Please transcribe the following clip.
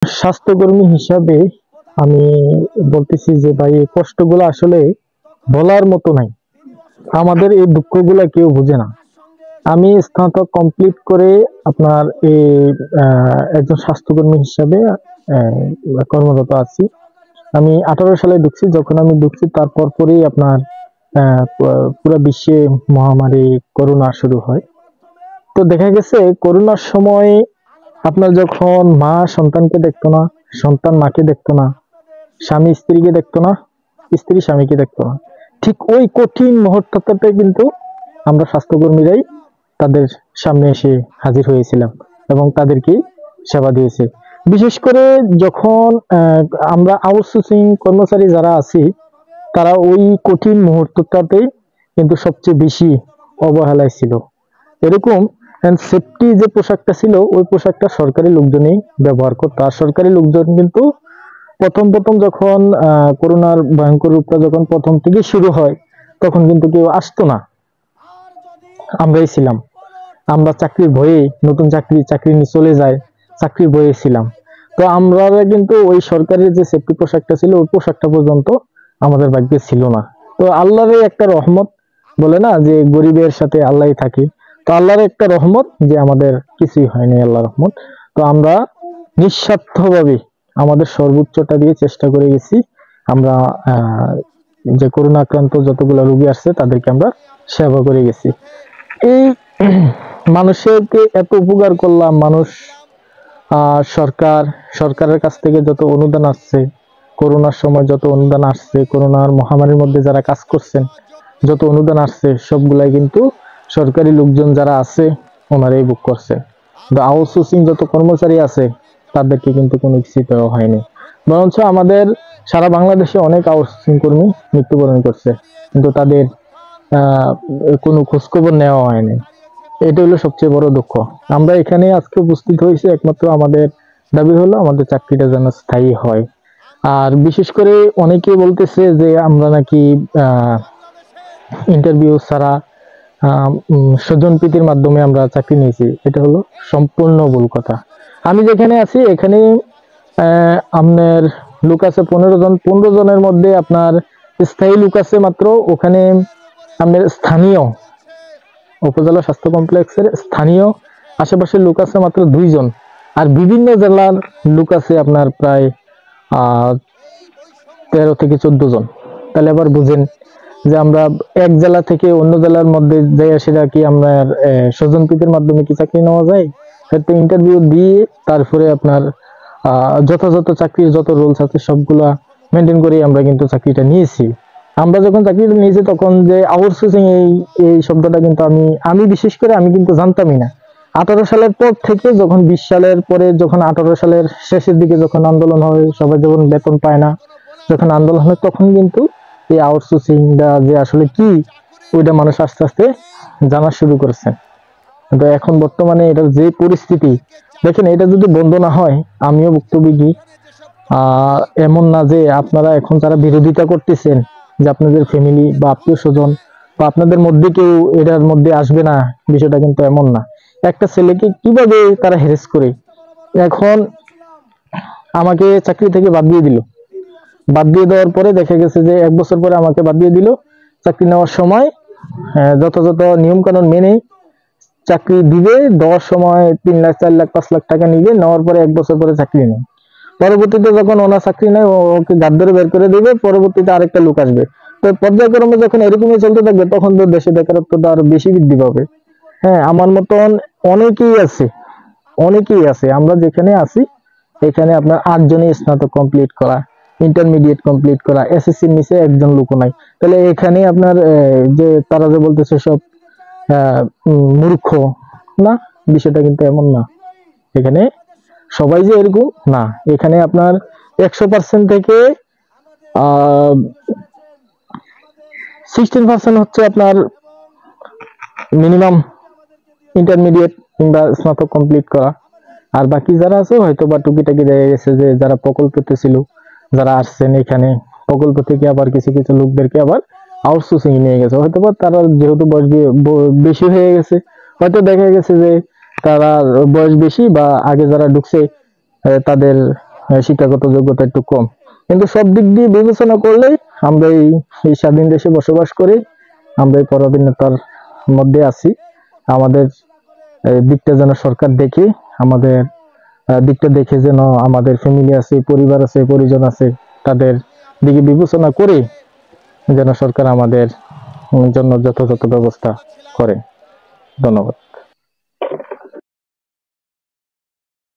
স্বাস্থ্যকর্মী হিসাবে আমি বলতেছি যে ভাই এই কষ্টগুলো আসলে বলার মতো নাই। আমাদের এই দুঃখগুলা কেউ বুঝে না। আমি স্নাতক কমপ্লিট করে আপনার এই একজন স্বাস্থ্যকর্মী হিসাবে কর্মরত আছি। আমি 18 সালে ঢুকছি। যখন আমি ঢুকছি তারপর পরেই আপনার পুরো বিশ্বে মহামারী করোনা শুরু হয়। তো দেখা গেছে করোনার সময় আপনার যখন মা সন্তানকে দেখতো না, সন্তান মাকে দেখতো না, স্বামী স্ত্রীকে দেখতো না, স্ত্রী স্বামীকে দেখতো না, ঠিক ওই কঠিন মুহূর্তটাতে কিন্তু আমরা স্বাস্থ্যকর্মীরাই তাদের সামনে এসে হাজির হয়েছিলাম এবং তাদেরকে সেবা দিয়েছি। বিশেষ করে যখন আমরা আউটসোর্সিং কর্মচারী যারা আছি তারা ওই কঠিন মুহূর্তটাতেই কিন্তু সবচেয়ে বেশি অবহেলায় ছিল। এরকম সেফটি যে পোশাকটা ছিল ওই পোশাকটা সরকারি লোকজনই ব্যবহার করতো। আর সরকারি লোকজন কিন্তু প্রথম প্রথম যখন করোনার ভয়ঙ্কর রূপটা যখন প্রথম থেকে শুরু হয় তখন কিন্তু কেউ আসতো না, আমরাই ছিলাম। আমরা চাকরির ভয়ে, নতুন চাকরি নিয়ে চলে যায়, চাকরির ভয়ে ছিলাম। তো আমরা কিন্তু ওই সরকারের যে সেফটি পোশাকটা ছিল ওই পোশাকটা পর্যন্ত আমাদের ভাগ্যে ছিল না। তো আল্লাহর একটা রহমত, বলে না যে গরিবের সাথে আল্লাহ থাকে, তো আল্লাহর একটা রহমত যে আমাদের কিছুই হয়নি, আল্লাহর রহমত। তো আমরা নিঃস্বার্থভাবে আমাদের সর্বোচ্চটা দিয়ে চেষ্টা করে গেছি। আমরা যে করোনা আক্রান্ত যতগুলো রোগী আসছে তাদেরকে আমরা সেবা করে গেছি। এই মানুষকে এত উপকার করলাম। মানুষ সরকারের কাছ থেকে যত অনুদান আসছে, করোনার সময় যত অনুদান আসছে, করোনার মহামারীর মধ্যে যারা কাজ করছেন যত অনুদান আসছে সবগুলাই কিন্তু সরকারি লোকজন যারা আছে ওনারাই বুক করছে। আউটসোর্সিং যত কর্মচারী আছে তাদেরকে কিন্তু কোনো কিছু দেওয়া হয়নি। বরঞ্চ আমাদের সারা বাংলাদেশে অনেক আউটসোর্সিং কর্মী মৃত্যুবরণ করছে, কিন্তু তাদের কোনো খোঁজখবর নেওয়া হয়নি। এটা হলো সবচেয়ে বড় দুঃখ। আমরা এখানে আজকে উপস্থিত হয়েছি একমাত্র আমাদের দাবি হলো আমাদের চাকরিটা যেন স্থায়ী হয়। আর বিশেষ করে অনেকেই বলতেছে যে আমরা নাকি ইন্টারভিউ ছাড়া স্বজন প্রীতির মাধ্যমে আমরা চাকরি নিয়েছি। এটা হলো সম্পূর্ণ ভুল কথা। আমি যেখানে আছি এখানে আপনার লোক আছে 15 জন। 15 জনের মধ্যে আপনার স্থায়ী লোক আছে মাত্র, ওখানে আপনার স্থানীয় উপজেলা স্বাস্থ্য কমপ্লেক্সের স্থানীয় আশেপাশের লোক আছে মাত্র 2 জন। আর বিভিন্ন জেলার লোক আছে আপনার প্রায় 13 থেকে 14 জন। তাহলে আবার বুঝেন যে আমরা এক জেলা থেকে অন্য জেলার মধ্যে যাই, সেটা কি আমরা স্বজন প্রীতির মাধ্যমে কি চাকরি নেওয়া যায়? হয়তো ইন্টারভিউ দিয়ে তারপরে আপনার যথাযথ চাকরির যত রুলস আছে সবগুলা মেনটেন করে আমরা কিন্তু চাকরিটা নিয়েছি। আমরা যখন চাকরিটা নিয়েছি তখন যে আউটসোর্সিং এই শব্দটা কিন্তু আমি বিশেষ করে আমি কিন্তু জানতামই না। 18 সালের পর থেকে যখন 20 সালের পরে যখন 18 সালের শেষের দিকে যখন আন্দোলন হয়, সবাই যখন বেতন পায় না, যখন আন্দোলন হয় তখন কিন্তু এই আউটসোর্সিংটা যে আসলে কি ওইটা মানুষ আস্তে আস্তে জানা শুরু করেছে। কিন্তু এখন বর্তমানে এটার যে পরিস্থিতি দেখেন, এটা যদি বন্ধ না হয় আমিও ভুক্তভোগী। এমন না যে আপনারা এখন যারা বিরোধিতা করতেছেন যে আপনাদের ফ্যামিলি বা আত্মীয় স্বজন বা আপনাদের মধ্যে কেউ এটার মধ্যে আসবে না, বিষয়টা কিন্তু এমন না। একটা ছেলেকে কিভাবে তারা হ্যারাস করে, এখন আমাকে চাকরি থেকে বাদ দিয়ে দিল। বাদ দিয়ে দেওয়ার পরে দেখা গেছে যে 1 বছর পরে আমাকে বাদ দিয়ে দিল। চাকরি নেওয়ার সময় যথাযথ নিয়ম কানুন মেনে চাকরি দিবে, দেওয়ার সময় 3 লাখ 4 লাখ 5 লাখ টাকা নিবে, নেওয়ার পরে 1 বছর পরে চাকরি নেই। পরবর্তীতে যখন ওনার চাকরি নেয় ওকে গাদ ধরে বের করে দেবে, পরবর্তীতে আরেকটা লোক আসবে। তো পর্যায়ক্রমে যখন এরকমই চলতে থাকবে তখন তো দেশে বেকারত্বটা আরো বেশি বৃদ্ধি পাবে। হ্যাঁ, আমার মতন অনেকেই আছে, অনেকেই আছে। আমরা যেখানে আছি এখানে আপনার 8 জনই স্নাতক কমপ্লিট করা, ইন্টারমিডিয়েট কমপ্লিট করা, এসএসসির নিচে একজন লোক নাই। তাহলে এখানে আপনার যে তারা যে বলতেছে সব মূর্খ, না, বিষয়টা কিন্তু এমন না। এখানে সবাই যে এরকম না। এখানে আপনার 100% থেকে 16% হচ্ছে আপনার মিনিমাম ইন্টারমিডিয়েট কিংবা স্নাতক কমপ্লিট করা। আর বাকি যারা আছে হয়তো বা টুকিটাকি দেখা গেছে যে যারা প্রকল্পতে ছিল, যারা আসছেন এখানে প্রকল্প থেকে আবার কিছু কিছু লোকদেরকে আবার আউটসোর্সিং নিয়ে গেছে। হয়তো বা তারা যেহেতু বয়স বেশি হয়ে গেছে, হয়তো দেখা গেছে যে তারা বয়স বেশি বা আগে যারা ঢুকছে তাদের শিক্ষাগত যোগ্যতা একটু কম, কিন্তু সব দিক দিয়ে বিবেচনা করলে আমরা এই স্বাধীন দেশে বসবাস করি, আমরা এই পরাধীনতার মধ্যে আছি। আমাদের দিকটা যেন সরকার দেখে, আমাদের দিকটা দেখে যেন আমাদের ফ্যামিলি আছে, পরিবার আছে, পরিজন আছে, তাদের দিকে বিবেচনা করে যেন সরকার আমাদের জন্য যথাযথ ব্যবস্থা করে। ধন্যবাদ।